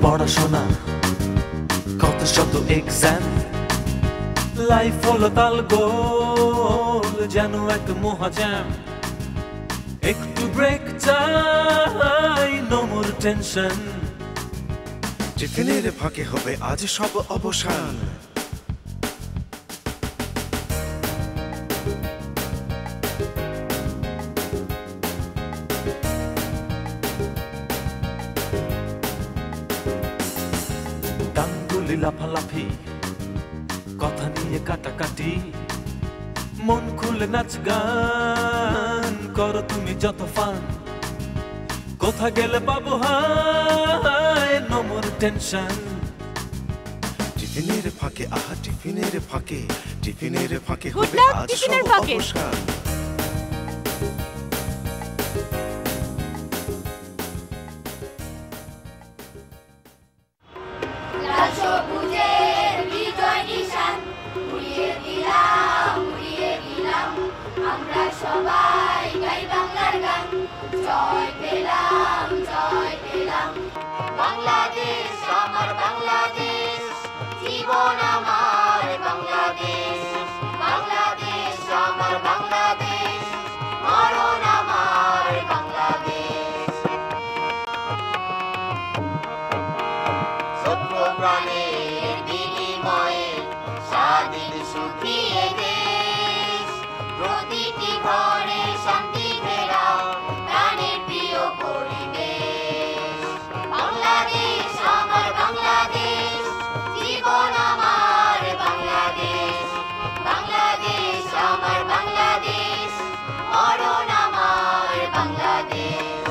পড়াশোনা কত শত এক্সাম লাইফ হলো তাল গোল যেন এক মহাজ্যাম একটু ব্রেক চাই নো মোর টেনশন টিফিনের ফাঁকে হবে আজ সব অবসান ডাঙ্গুলি লাফালাফি কথা নিয়ে কাটাকাটি মন খুলে নাচ গান করো তুমি যত ফান কোথা গেলে পাবো হায় নো মোর টেনশন টিফিনের ফাঁকে আহা টিফিনের ফাঁকে Good হবে luck, আজ টিফিনের সব ফাঁকে। অবসান লাল সবুজের বিজয় নিশান উড়িয়ে দিলাম আমরা সবাই গাই বাংলার গান জয় পেলাম বাংলাদেশ আমার বাংলাদেশ জীবন আমার বাংলাদেশ বাংলাদেশ আমার বাংলাদেশ মরণ আমার বাংলাদেশ সভ্য প্রাণের বিনিময়ে স্বাধীন সুখী এ দেশ প্রতিটি ঘরে শান্তি ফেরা প্রাণের প্রিয় পরিবেশ বাংলাদেশ আমার বাংলাদেশ জীবন আমার বাংলাদেশ বাংলাদেশ আমার বাংলাদেশ মরণ আমার বাংলাদেশ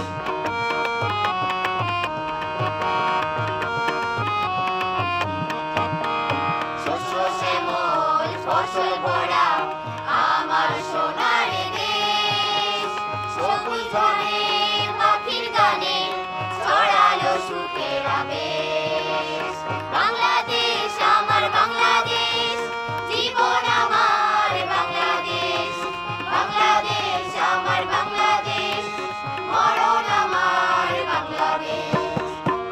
শস্য শ্যামল ফসল ভরা আমার সোনার দেশ সবুজ বনে পাখির গানে ছড়ালো সুখের আবেশ বাংলাদেশ আমার বাংলাদেশ জীবন আমার বাংলাদেশ বাংলাদেশ আমার বাংলাদেশ মরণ আমার বাংলাদেশ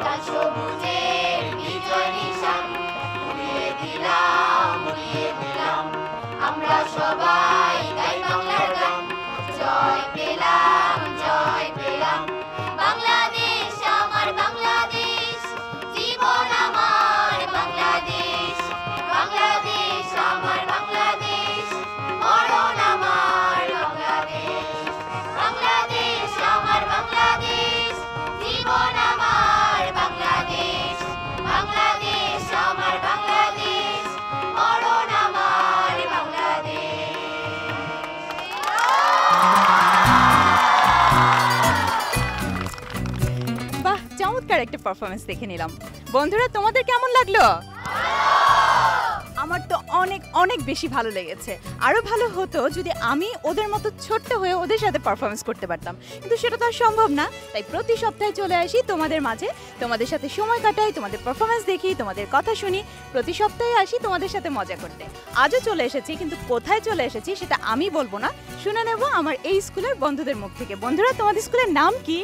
লাল সবুজের বিজয় নিশান উড়িয়ে দিলাম আমরা সবাই গাই বাংলার গান জয় পেলাম বাংলাদেশ আমার বাংলাদেশ জীবন আমার বাংলাদেশ বাংলাদেশ আমার বাংলাদেশ মরণ আমার বাংলাদেশ বাংলাদেশ আমার বাংলাদেশ জীবন আমার বাংলাদেশ বাংলাদেশ আমার বাংলাদেশ মরণ আমার বাংলাদেশ বাহ, চমৎকার একটা পারফরমেন্স দেখে নিলাম। বন্ধুরা, তোমাদের কেমন লাগলো? আমার তো অনেক অনেক বেশি ভালো লেগেছে। আরো ভালো হতো যদি আমি ওদের মতো ছোট্ট হয়ে ওদের সাথে পারফরমেন্স করতে পারতাম, কিন্তু সেটা তো আর সম্ভব না। তাই প্রতি সপ্তাহে চলে আসি তোমাদের মাঝে, তোমাদের সাথে সময় কাটাই, তোমাদের পারফরমেন্স দেখি, তোমাদের কথা শুনি। প্রতি সপ্তাহে আসি তোমাদের সাথে মজা করতে। আজও চলে এসেছি, কিন্তু কোথায় চলে এসেছি সেটা আমি বলবো না, শুনে নেব আমার এই স্কুলের বন্ধুদের মুখ থেকে। বন্ধুরা, তোমাদের স্কুলের নাম কি?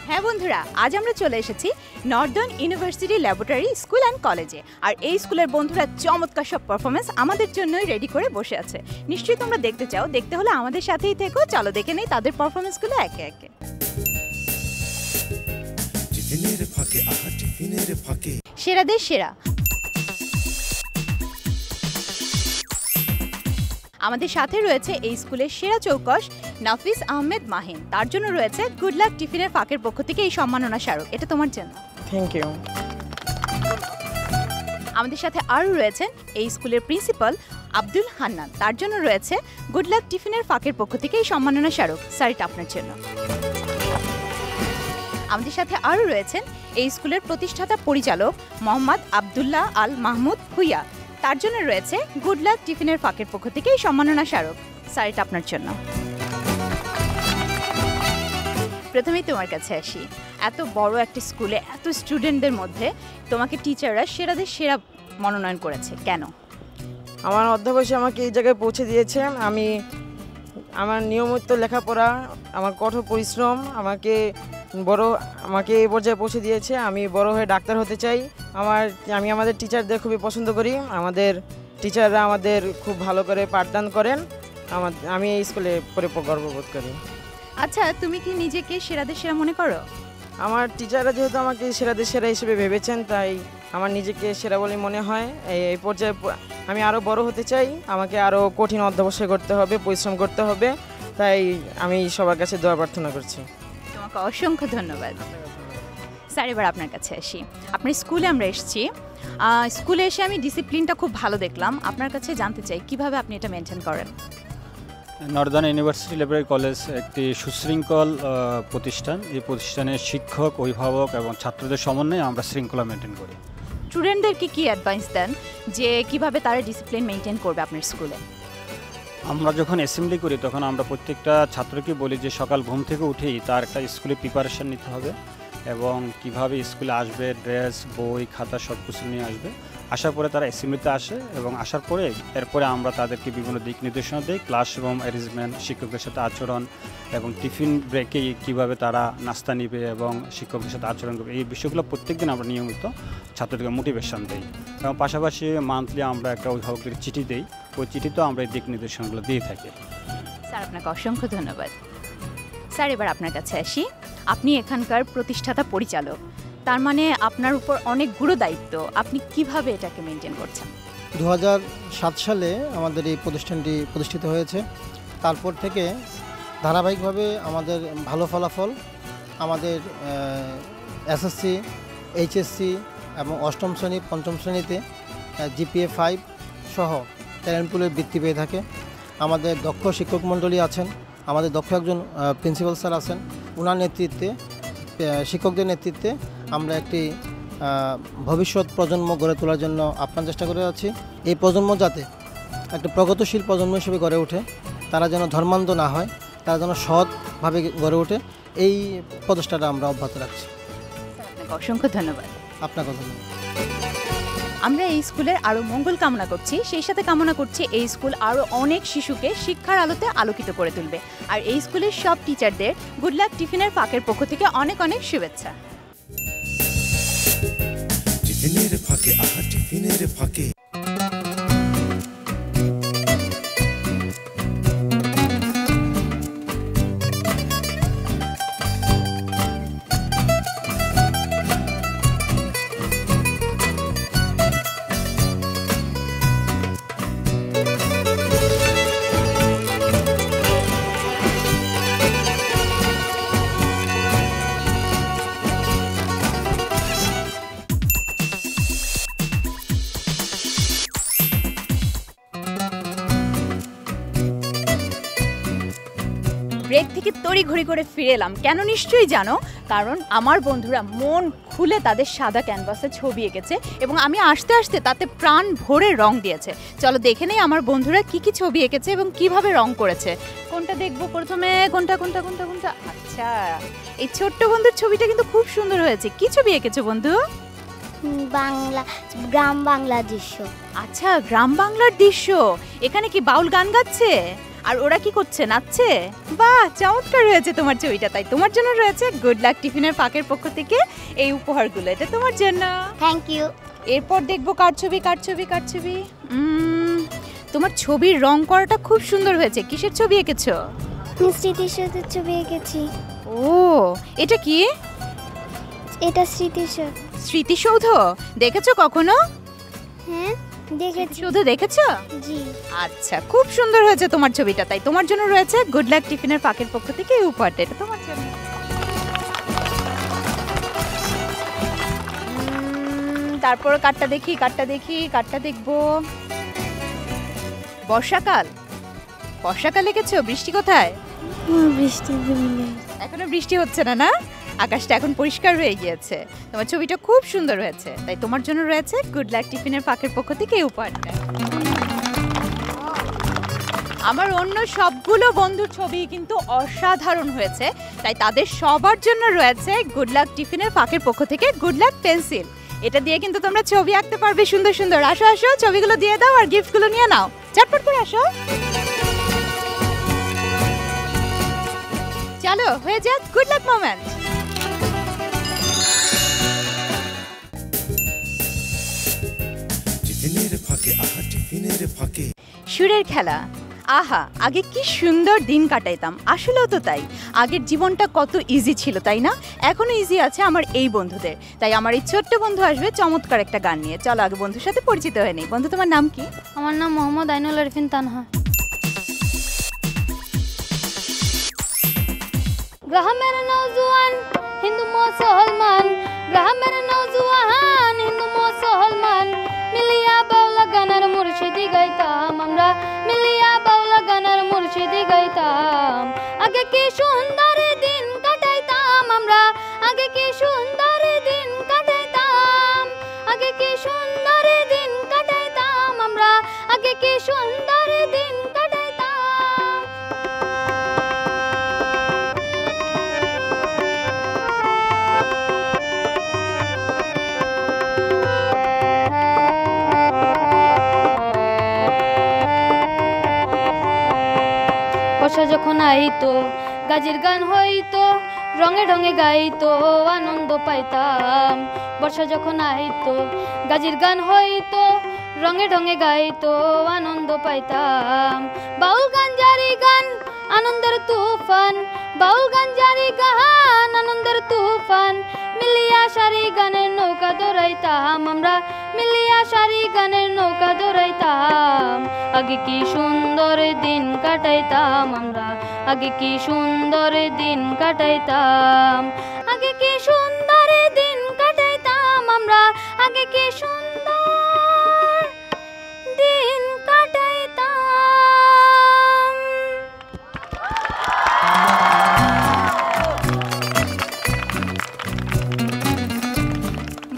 হ্যাঁ বন্ধুরা, আজ আমরা চলে এসেছি Northern university laboratory school and কলেজে। আর এই স্কুলের বন্ধুরা চমৎকার সব পারফরমেন্স আমাদের জন্যই রেডি করে বসে আছে। নিশ্চয়ই তোমরা দেখতে চাও, দেখতে হলে আমাদের সাথেই থেকো। চলো দেখে নেই তাদের পারফরমেন্সগুলো একে একে। টিফিনের ফাঁকে আহা টিফিনের ফাঁকে সেরাদের সেরা। আমাদের সাথে রয়েছে এই স্কুলের সেরা চৌকস নাফিস আহমেদ মাহিন। তার জন্য রয়েছে গুড লাক টিফিনের ফাঁকের পক্ষ থেকে এই সম্মাননা স্মারক। এটা তোমার জন্য। Thank you. আমাদের সাথে আরও রয়েছেন এই স্কুলের প্রিন্সিপাল আব্দুল হান্নান। তার জন্য রয়েছে গুড লাক টিফিনের ফাঁকের পক্ষ থেকে এই সম্মাননা স্মারক। স্যার, এটা আপনার জন্য। আমাদের সাথে আরও রয়েছেন এই স্কুলের প্রতিষ্ঠাতা পরিচালক মোহাম্মদ আবদুল্লাহ আল মাহমুদ ভুইয়া। তার জন্য রয়েছে গুড লাক টিফিনের ফাঁকের পক্ষ থেকে এই সম্মাননা স্মারক। স্যার, এটা আপনার জন্য। প্রথমেই তোমার কাছে আসি। এত বড় একটা স্কুলে এত স্টুডেন্টদের মধ্যে তোমাকে টিচাররা সেরাদের সেরা মনোনয়ন করেছে, কেন? আমার অধ্যাপক আমাকে এই জায়গায় পৌঁছে দিয়েছে। আমি আমার নিয়মিত লেখাপড়া, আমার কঠোর পরিশ্রম আমাকে এই পর্যায়ে পৌঁছে দিয়েছে। আমি বড় হয়ে ডাক্তার হতে চাই। আমি আমাদের টিচারদের খুবই পছন্দ করি। আমাদের টিচাররা আমাদের খুব ভালো করে পাঠদান করেন। আমি এই স্কুলে পড়ে গর্ববোধ করি। আচ্ছা, তুমি কি নিজেকে সেরাদের সেরা মনে করো? আমার টিচাররা যেহেতু আমাকে সেরাদের সেরা হিসেবে ভেবেছেন, তাই আমার নিজেকে সেরা বলে মনে হয়। এই পর্যায়ে আমি আরও বড় হতে চাই, আমাকে আরও কঠিন অধ্যবসায় করতে হবে, পরিশ্রম করতে হবে। তাই আমি সবার কাছে দোয়া প্রার্থনা করছি। তোমাকে অসংখ্য ধন্যবাদ। স্যার, এবার আপনার কাছে আসি। আপনার স্কুলে আমরা এসেছি, স্কুলে এসে আমি ডিসিপ্লিনটা খুব ভালো দেখলাম। আপনার কাছে জানতে চাই কিভাবে আপনি এটা মেনটেন করেন? নর্দার্ন ইউনিভার্সিটি লাইব্রেরি কলেজ একটি সুশৃঙ্খল প্রতিষ্ঠান। এই প্রতিষ্ঠানের শিক্ষক, অভিভাবক এবং ছাত্রদের সমন্বয়ে আমরা শৃঙ্খলা মেনটেন করি। স্টুডেন্টদেরকে কি অ্যাডভাইস দেন যে কিভাবে তারা ডিসিপ্লিন মেনটেন করবে আপনার স্কুলে? আমরা যখন অ্যাসেম্বলি করি তখন আমরা প্রত্যেকটা ছাত্রকে বলি যে সকাল ঘুম থেকে উঠেই তার একটা স্কুলে প্রিপারেশন নিতে হবে এবং কিভাবে স্কুলে আসবে, ড্রেস, বই, খাতা সব কিছু নিয়ে আসবে। আসার পরে তারা অ্যাসেম্বলিতে আসে এবং আসার পরে এরপরে আমরা তাদেরকে বিভিন্ন দিক নির্দেশনা দিই, ক্লাসরুম অ্যারেঞ্জমেন্ট, শিক্ষকদের সাথে আচরণ এবং টিফিন ব্রেকে কীভাবে তারা নাস্তা নিবে এবং শিক্ষকদের সাথে আচরণ করবে। এই বিষয়গুলো প্রত্যেকদিন আমরা নিয়মিত ছাত্রদেরকে মোটিভেশন দিই এবং পাশাপাশি মান্থলি আমরা একটা অভিভাবকদের চিঠি দিই। ওই চিঠিতেও আমরা এই দিক নির্দেশনাগুলো দিয়ে থাকি। স্যার, আপনাকে অসংখ্য ধন্যবাদ। স্যার, এবার আপনার কাছে আসি। আপনি এখানকার প্রতিষ্ঠাতা পরিচালক, তার মানে আপনার উপর অনেক গুরু দায়িত্ব। আপনি কিভাবে এটাকে মেনটেন করছেন? 2007 সালে আমাদের এই প্রতিষ্ঠানটি প্রতিষ্ঠিত হয়েছে। তারপর থেকে ধারাবাহিকভাবে আমাদের ভালো ফলাফল, আমাদের এসএসসি, এইচএসসি এবং অষ্টম শ্রেণী, পঞ্চম শ্রেণীতে GPA 5 সহ ট্যালেন্ট পুলের বৃত্তি পেয়ে থাকে। আমাদের দক্ষ শিক্ষক মণ্ডলী আছেন, আমাদের দক্ষ একজন প্রিন্সিপাল স্যার আছেন। ওনার নেতৃত্বে, শিক্ষকদের নেতৃত্বে আমরা একটি ভবিষ্যৎ প্রজন্ম গড়ে তোলার জন্য আপ্রাণ চেষ্টা করে যাচ্ছি। এই প্রজন্ম যাতে একটা প্রগতিশীল প্রজন্ম হিসেবে গড়ে ওঠে, তারা যেন ধর্মান্ধ না হয়, তারা যেন সৎভাবে গড়ে ওঠে, এই প্রচেষ্টাটা আমরা অব্যাহত রাখছি। আপনাকে অসংখ্য ধন্যবাদ। আপনাকে ধন্যবাদ। আমরা এই স্কুলের আরও মঙ্গল কামনা করছি, সেই সাথে কামনা করছি এই স্কুল আরও অনেক শিশুকে শিক্ষার আলোতে আলোকিত করে তুলবে। আর এই স্কুলের সব টিচারদের গুড লাক টিফিনের ফাঁকের পক্ষ থেকে অনেক অনেক শুভেচ্ছা। টিফিনের ফাঁকে, আহা টিফিনের ফাঁকে। ব্রেক থেকে তড়িঘড়ি করে ফিরে এলাম। কেন নিশ্চয়ই জানো, কারণ আমার বন্ধুরা মন খুলে তাদের সাদা ক্যানভাসে ছবি এঁকেছে এবং আমি আসতে আসতে তাতে প্রাণ ভরে রং দিয়েছে। চলো দেখে নেই আমার বন্ধুরা কি কি ছবি এঁকেছে এবং কিভাবে রং করেছে। কোনটা দেখবো প্রথমে? কোনটা? আচ্ছা, এই ছোট্ট বন্ধুর ছবিটা কিন্তু খুব সুন্দর হয়েছে। কি ছবি এঁকেছো বন্ধু? গ্রাম বাংলার দৃশ্য। আচ্ছা, গ্রাম বাংলার দৃশ্য। এখানে কি বাউল গান গাচ্ছে আর ওরা কি করছে, নাচছে? বাহ, চমৎকার হয়েছে তোমার ছবিটা। তাই তোমার জন্য রয়েছে গুড লাক টিফিনের ফাঁকের পক্ষ থেকে এই উপহারগুলো, এটা তোমার জন্য। Thank you. এরপর দেখবো কার ছবি। তোমার ছবির রং করাটা খুব সুন্দর হয়েছে। কিসের ছবি এঁকেছো? স্মৃতিসৌধের ছবি এঁকেছি। ও, এটা কি? এটা স্মৃতিসৌধ। স্মৃতিসৌধ দেখেছো কখনো? হ্যাঁ দেখেছি। শুধু দেখেছো? জি। আচ্ছা, খুব সুন্দর হয়েছে তোমার ছবিটা। তাই তোমার জন্য রয়েছে গুড লাক টিফিনের ফাঁকের পক্ষ থেকে এই উপহারটা, এটা তোমার জন্য। তারপর কার্ডটা দেখবো। বর্ষাকাল এঁকেছো? বৃষ্টি কোথায়? বৃষ্টি এখনো বৃষ্টি হচ্ছে না, না? আকাশটা এখন পরিষ্কার হয়ে গিয়েছে। তোমার ছবিটা খুব সুন্দর হয়েছে। তাই তোমার জন্য রয়েছে গুড লাক টিফিনের ফাঁকের পক্ষ থেকে এই উপহারটা। আমার অন্য সবগুলো বন্ধুর ছবি কিন্তু অসাধারণ হয়েছে। তাই তাদের সবার জন্য রয়েছে গুড লাক টিফিনের ফাঁকের পক্ষ থেকে গুড লাক পেন্সিল। এটা দিয়ে কিন্তু তোমরা ছবি আঁকতে পারবে সুন্দর সুন্দর। আসো, ছবিগুলো দিয়ে দাও আর গিফটগুলো নিয়ে নাও। চটপট করে আসো। চলো হয়ে যাক গুড লাক মোমেন্ট। টিফিনের ফাঁকে আহা টিফিনের ফাঁকে সুরের খেলা, আহা আগে কি সুন্দর দিন কাটাইতাম। আসলেও তো তাই, আগের জীবনটা কত ইজি ছিল তাই না? এখনো ইজি আছে আমার এই বন্ধুদের। তাই আমার এই ছোট্ট বন্ধু আসবে চমৎকার একটা গান নিয়ে। চলো আগে বন্ধুর সাথে পরিচিত হয়ে নেই। বন্ধু তোমার নাম কি? আমার নাম মোহাম্মদ আইনুল আরিফিন তানহা। গ্রামের নওজোয়ান হিন্দু মুসলমান, গ্রামের নওজোয়ান হিন্দু মুসলমান, মিলিয়া বাউলা গানার মুর্শিদি গাইতাম আমরা, মিলিয়া বাউলা গানার মুর্শিদি গাইতাম। আগে কি সুন্দর দিন কাটাইতাম আমরা, আগে কি সুন্দর দিন কাটাইতাম, আগে কি সুন্দর দিন কাটাইতাম আমরা, আগে কি সুন্দর দিন কাটাইতাম। বর্ষা যখন আইতো গাজির গান হইতো, রঙে ঢঙে গাইতো আনন্দ পাইতাম। বর্ষা যখন আইতো গাজির গান হইতো, রঙে ঢঙে গাইতো আনন্দ পাইতাম। বাউল গান জারি গান আনন্দের তুফান, বাউল গান জারি গান আনন্দের তুফান, মিলিয়া সারি গানের নৌকা দৌড়াইতাম আমরা, মিলিয়া সারি গানের নৌকা দৌড়াইতাম। আগে কি সুন্দর দিন কাটাইতাম আমরা, আগে কি সুন্দর দিন কাটাইতাম, আগে কি সুন্দর দিন কাটাইতাম আমরা, আগে কি সুন্দর দিন কাটাইতাম।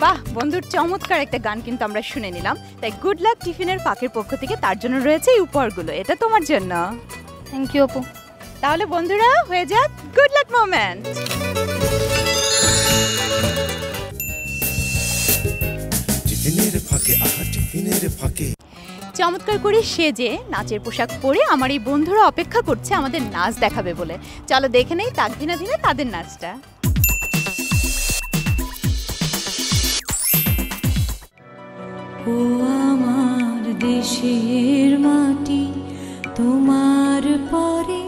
বাহ, বন্ধুর চমৎকার একটা গান কিন্তু আমরা শুনে নিলাম। তাই গুড লাক টিফিনের ফাঁকের পক্ষ থেকে তার জন্য রয়েছে এই উপহারগুলো, এটা তোমার জন্য। থ্যাংক ইউ আপু। তাহলে বন্ধুরা হয়ে যাক গুড লাক মোমেন্ট। টিফিনের ফাঁকে আহা টিফিনের ফাঁকে চমৎকার করে সেজে নাচের পোশাক পরে আমার এই বন্ধুরা অপেক্ষা করছে আমাদের নাচ দেখাবে বলে। চলো দেখে নেই তাক ধিনে ধিনে তাদের নাচটা। ও আমার দেশের মাটি, তোমার পরে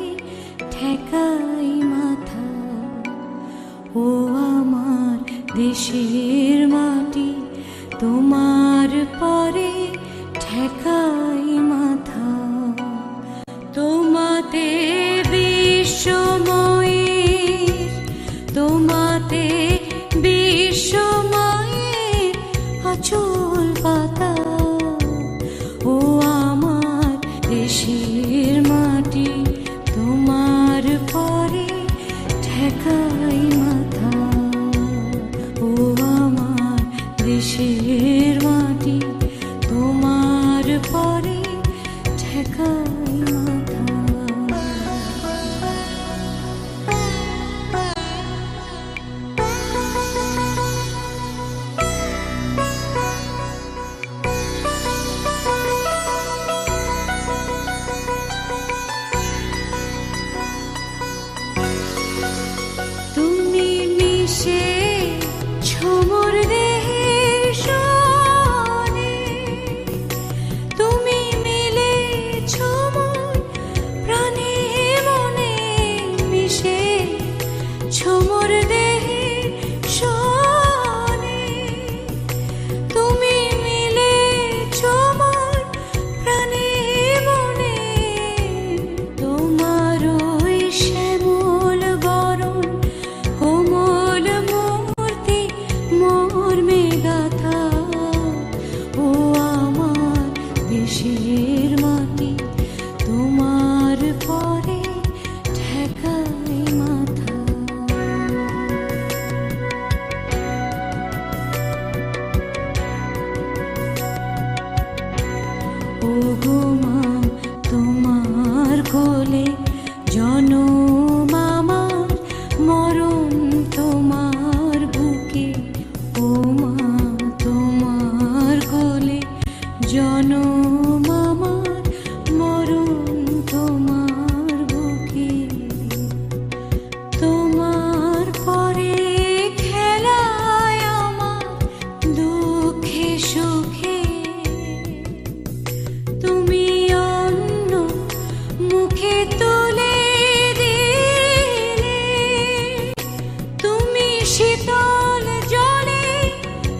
ঠেকাই মাথা। ও আমার দেশের মাটি, তোমার পরে ঠেকাই মাথা। তোমাতে বিশ্বময়ের, তোমাতে বিশ্বময়ের আচল পাতা। ও আমার দেশের মাটি, তোমার পরে ঠেকাই মাথা। ও আমার দেশের মাটি, তোমার পরে ঠেকাই মাথা। তুমি মিশে ছোমর দেহের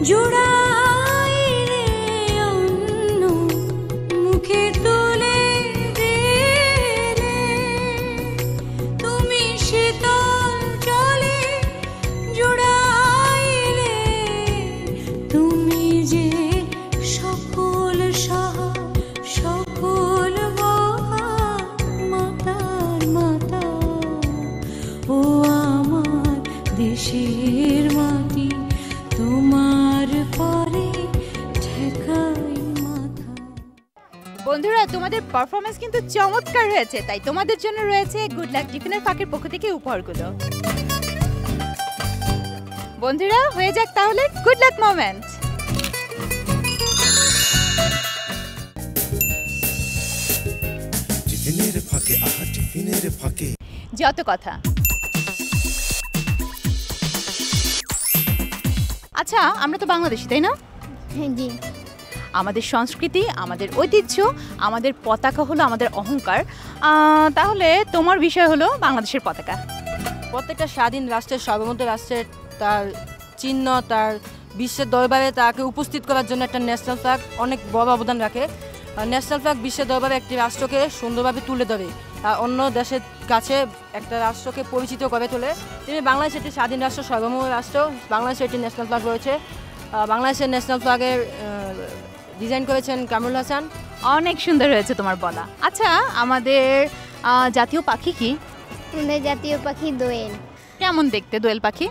জুড়াই রে অন্য মুখে তুলে দিলে তুমি শীতল জলে জুড়াইলে তুমি যে সকল সাহা সকল মাতার মাতা ও আমার দেশের মাটি তোমার পরে ঠেকাই মাথা। বন্ধুরা তোমাদের পারফরমেন্স কিন্তু চমৎকার হয়েছে, তাই তোমাদের জন্য রয়েছে গুড লাক টিফিনের ফাঁকের পক্ষ থেকে উপহারগুলো। বন্ধুরা হয়ে যাক তাহলে গুড লাক মোমেন্ট। টিফিনের ফাঁকে আহা টিফিনের ফাঁকে যত কথা। আচ্ছা আমরা তো বাংলাদেশি তাই না? হ্যাঁ জি। আমাদের সংস্কৃতি, আমাদের ঐতিহ্য, আমাদের পতাকা হলো আমাদের অহংকার। তাহলে তোমার বিষয় হলো বাংলাদেশের পতাকা। প্রত্যেকটা স্বাধীন রাষ্ট্রের সার্বভৌম রাষ্ট্রের তার চিহ্ন, তার বিশ্বের দরবারে তাকে উপস্থিত করার জন্য একটা ন্যাশনাল ফ্ল্যাগ অনেক বড় অবদান রাখে। ন্যাশনাল ফ্ল্যাগ বিশ্বের দরবারে একটি রাষ্ট্রকে সুন্দরভাবে তুলে ধরে, অন্য দেশের কাছে একটা রাষ্ট্রকে পরিচিত করে তোলে। তিনি বাংলাদেশ একটি স্বাধীন রাষ্ট্র, সার্বভৌম রাষ্ট্র। বাংলাদেশে একটি ন্যাশনাল ফ্ল্যাগ রয়েছে। বাংলাদেশের ন্যাশনাল ফ্ল্যাগের ডিজাইন করেছেন কামরুল হাসান। অনেক সুন্দর হয়েছে তোমার বলা। আচ্ছা আমাদের জাতীয় পাখি কি? আমাদের জাতীয় পাখি দোয়েল। কেমন দেখতে দোয়েল পাখি?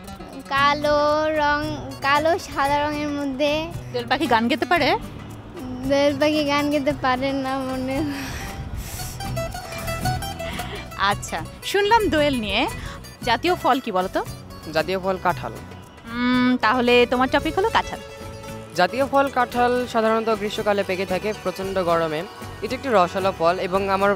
কালো রং, কালো সাদা রঙের মধ্যে। দোয়েল পাখি গান গেতে পারে? দোয়েল পাখি গান গেতে পারে না মনে। আচ্ছা শুনলাম দোয়েল নিয়ে। জাতীয় ফল কি বলতো? জাতীয় ফল কাঁঠাল। তাহলে তোমার টপিক হলো কাঁঠাল। জাতীয় ফল কাঁঠাল সাধারণত গ্রীষ্মকালে পেকে থাকে প্রচণ্ড গরমে। এটি একটি রসালো ফল এবং আমার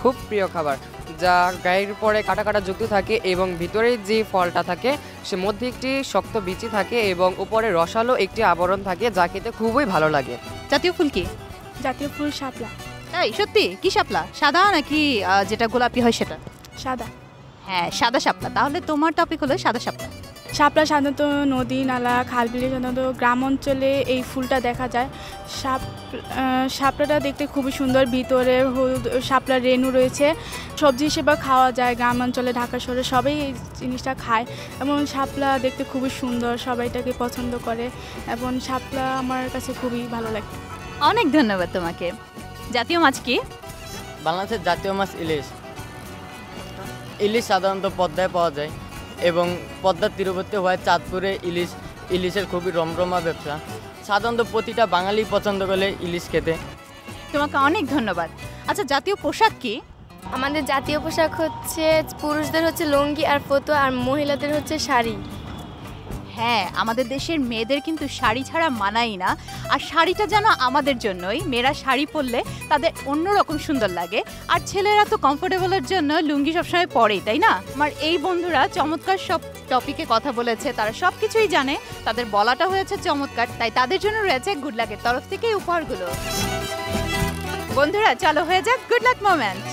খুব প্রিয় খাবার, যা গায়ের পরে কাটা কাটা যুক্ত থাকে এবং ভিতরে যে ফলটা থাকে সে মধ্যে একটি শক্ত বিচি থাকে এবং উপরে রসালো একটি আবরণ থাকে, যা খেতে খুবই ভালো লাগে। জাতীয় ফুল কি? জাতীয় ফুল শাপলা। তাই সত্যি? কি শাপলা? সাদা নাকি যেটা গোলাপি হয় সেটা? সাদা। হ্যাঁ সাদা শাপলা। তাহলে তোমার টপিক হলো সাদা শাপলা। শাপলা সাধারণত নদী নালা খাল বিলে সাধারণত গ্রাম অঞ্চলে এই ফুলটা দেখা যায়। শাপলাটা দেখতে খুবই সুন্দর, ভিতরে হলুদ শাপলার রেণু রয়েছে। সবজি হিসেবে খাওয়া যায় গ্রাম অঞ্চলে, ঢাকা শহরে সবাই এই জিনিসটা খায় এবং শাপলা দেখতে খুবই সুন্দর, সবাই এটাকে পছন্দ করে এবং শাপলা আমার কাছে খুবই ভালো লাগে। অনেক ধন্যবাদ তোমাকে। জাতীয় মাছ কি? বাংলাদেশের জাতীয় মাছ ইলিশ। ইলিশ সাধারণত পদ্মায় পাওয়া যায় এবং পদ্মার তীরবর্তী হওয়ায় চাঁদপুরে ইলিশের খুবই রমরমা ব্যবসা। সাধারণত প্রতিটা বাঙালি পছন্দ করে ইলিশ খেতে। তোমাকে অনেক ধন্যবাদ। আচ্ছা জাতীয় পোশাক কি? আমাদের জাতীয় পোশাক হচ্ছে পুরুষদের হচ্ছে লুঙ্গি আর ফতুয়া আর মহিলাদের হচ্ছে শাড়ি। হ্যাঁ আমাদের দেশের মেয়েদের কিন্তু শাড়ি ছাড়া মানাই না। আর শাড়িটা যেন আমাদের জন্যই, মেয়েরা শাড়ি পরলে তাদের অন্যরকম সুন্দর লাগে। আর ছেলেরা তো কমফোর্টেবলের জন্য লুঙ্গি সবসময় পরেই, তাই না? আমার এই বন্ধুরা চমৎকার সব টপিকে কথা বলেছে, তারা সব কিছুই জানে, তাদের বলাটা হয়েছে চমৎকার, তাই তাদের জন্য রয়েছে গুড লাকের তরফ থেকে এই উপহারগুলো। বন্ধুরা চলো হয়ে যাক গুড লাক মোমেন্ট।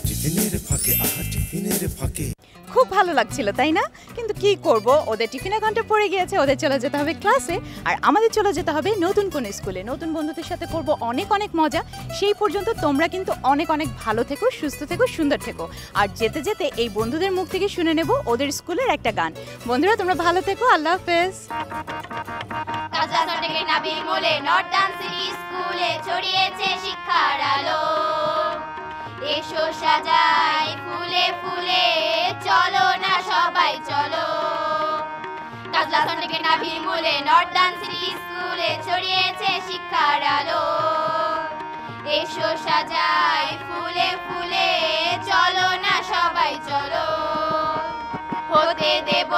টিফিনের ফাঁকে আহা টিফিনের ফাঁকে খুব ভালো লাগছিল তাই না? কিন্তু কি করব, ওদের টিফিনের ঘন্টা পড়ে গিয়েছে, ওদের চলে যেতে হবে ক্লাসে, আর আমাদের চলে যেতে হবে নতুন কোন স্কুলে। নতুন বন্ধুদের সাথে করব অনেক অনেক মজা। সেই পর্যন্ত তোমরা কিন্তু অনেক অনেক ভালো থেকো, সুস্থ থেকো, সুন্দর থেকো। আর যেতে যেতে এই বন্ধুদের মুখ থেকে শুনে নেব ওদের স্কুলের একটা গান। বন্ধুরা তোমরা ভালো থেকো, আল্লাহ হাফেজ। কাজলা থেকে নাবির মোলে নর্দান সিটি স্কুলে ছড়িয়েছে শিক্ষার আলো। এসো সাজাই ফুলে ফুলে, চলো না সবাই চলো। কাজলা থেকে নাবির মোলে নর্দান সিটি স্কুলে ছড়িয়েছে শিক্ষার আলো। এসো সাজাই ফুলে ফুলে, চলো না সবাই চলো। হতে দেব